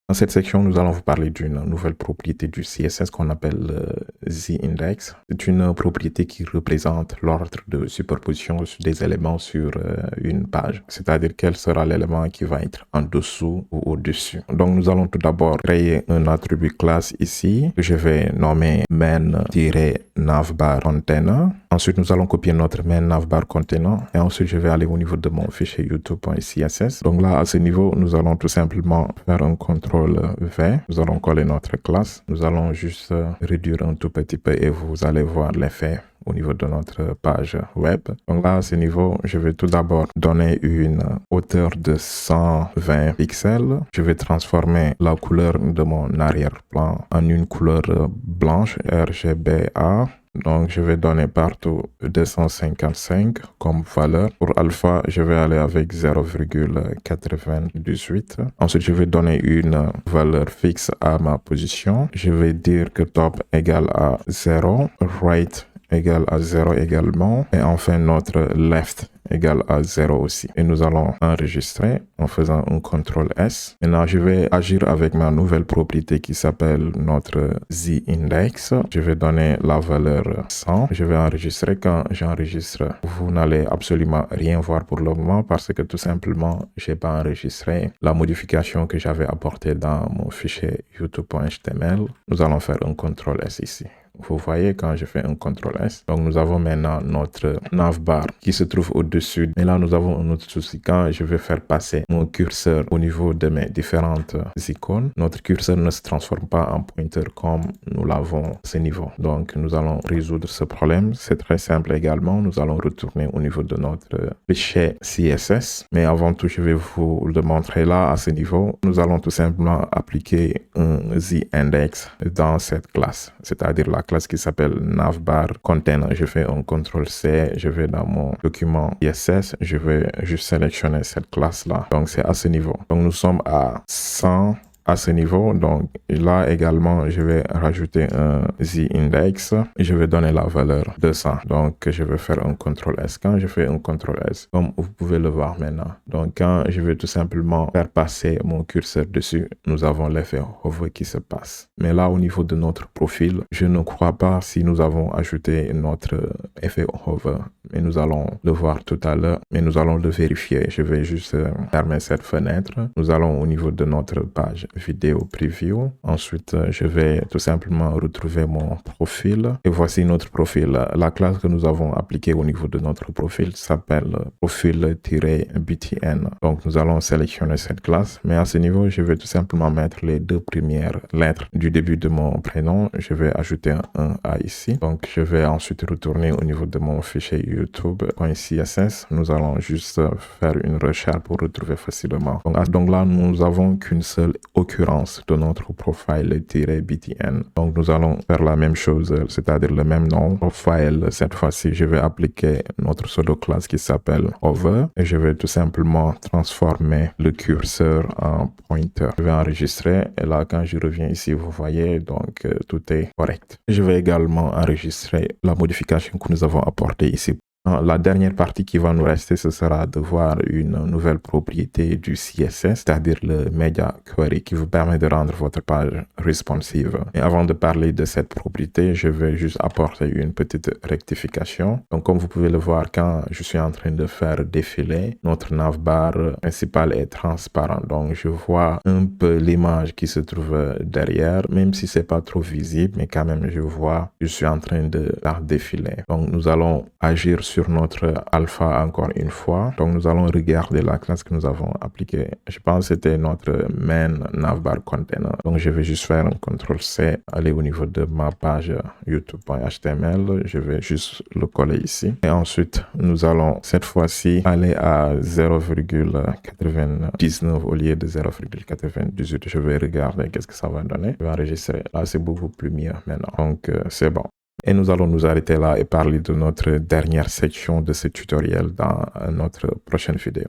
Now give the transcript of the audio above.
Dans cette section, nous allons vous parler d'une nouvelle propriété du CSS qu'on appelle Z-index. C'est une propriété qui représente l'ordre de superposition des éléments sur une page, c'est-à-dire quel sera l'élément qui va être en dessous ou au-dessus. Donc, nous allons tout d'abord créer un attribut classe ici, que je vais nommer main-navbar container. Ensuite, nous allons copier notre main navbar container et ensuite, je vais aller au niveau de mon fichier youtube.css. Donc là, à ce niveau, nous allons tout simplement faire un CTRL-V. Nous allons coller notre classe. Nous allons juste réduire un tout petit peu et vous allez voir l'effet au niveau de notre page web. Donc là, à ce niveau, je vais tout d'abord donner une hauteur de 120 pixels. Je vais transformer la couleur de mon arrière-plan en une couleur blanche, RGBA. Donc, je vais donner partout 255 comme valeur. Pour alpha, je vais aller avec 0,98. Ensuite, je vais donner une valeur fixe à ma position. Je vais dire que top égale à 0, right égale à 0 également. Et enfin, notre left égale à 0 aussi. Et nous allons enregistrer en faisant un CTRL-S. Maintenant, je vais agir avec ma nouvelle propriété qui s'appelle notre Z-index. Je vais donner la valeur 100. Je vais enregistrer. Quand j'enregistre, vous n'allez absolument rien voir pour le moment parce que tout simplement, je n'ai pas enregistré la modification que j'avais apportée dans mon fichier youtube.html. Nous allons faire un CTRL-S ici. Vous voyez quand je fais un CTRL-S. Donc, nous avons maintenant notre navbar qui se trouve au-dessus. Et là, nous avons un autre souci. Quand je vais faire passer mon curseur au niveau de mes différentes icônes, notre curseur ne se transforme pas en pointeur comme nous l'avons à ce niveau. Donc, nous allons résoudre ce problème. C'est très simple également. Nous allons retourner au niveau de notre fichier CSS. Mais avant tout, je vais vous le montrer là, à ce niveau. Nous allons tout simplement appliquer un Z-index dans cette classe, c'est-à-dire la classe qui s'appelle navbar container. Je fais un CTRL-C, je vais dans mon document CSS, je vais juste sélectionner cette classe-là. Donc, c'est à ce niveau. Donc, nous sommes à 100 à ce niveau. Donc, là également, je vais rajouter un Z-index et je vais donner la valeur 200. Donc, je vais faire un CTRL-S. Quand je fais un CTRL-S, comme vous pouvez le voir maintenant, donc quand je vais tout simplement faire passer mon curseur dessus, nous avons l'effet hover qui se passe. Mais là, au niveau de notre profil, je ne crois pas si nous avons ajouté notre effet hover. Mais nous allons le voir tout à l'heure, mais nous allons le vérifier. Je vais juste fermer cette fenêtre. Nous allons au niveau de notre page vidéo preview. Ensuite, je vais tout simplement retrouver mon profil. Et voici notre profil. La classe que nous avons appliquée au niveau de notre profil s'appelle profil-btn. Donc, nous allons sélectionner cette classe. Mais à ce niveau, je vais tout simplement mettre les deux premières lettres du début de mon prénom. Je vais ajouter un A ici. Donc, je vais ensuite retourner au niveau de mon fichier youtube.css. Nous allons juste faire une recherche pour retrouver facilement. Donc là, nous avons qu'une seule occurrence de notre profile-btn. Donc, nous allons faire la même chose, c'est-à-dire le même nom. Profile, cette fois-ci, je vais appliquer notre pseudo-classe qui s'appelle hover et je vais tout simplement transformer le curseur en pointer. Je vais enregistrer et là, quand je reviens ici, vous voyez, donc tout est correct. Je vais également enregistrer la modification que nous avons apportée ici. La dernière partie qui va nous rester, ce sera de voir une nouvelle propriété du CSS, c'est-à-dire le Media Query qui vous permet de rendre votre page responsive. Et avant de parler de cette propriété, je vais juste apporter une petite rectification. Donc, comme vous pouvez le voir, quand je suis en train de faire défiler, notre navbar principal est transparent. Donc, je vois un peu l'image qui se trouve derrière, même si c'est pas trop visible, mais quand même, je suis en train de faire défiler. Donc, nous allons agir sur notre alpha encore une fois. Donc, nous allons regarder la classe que nous avons appliquée. Je pense que c'était notre main navbar container. Donc, je vais juste faire un CTRL-C, aller au niveau de ma page youtube.html. Je vais juste le coller ici. Et ensuite, nous allons cette fois-ci aller à 0,99 au lieu de 0,98. Je vais regarder qu'est-ce que ça va donner. Je vais enregistrer. Là, c'est beaucoup plus mieux maintenant. Donc, c'est bon. Et nous allons nous arrêter là et parler de notre dernière section de ce tutoriel dans notre prochaine vidéo.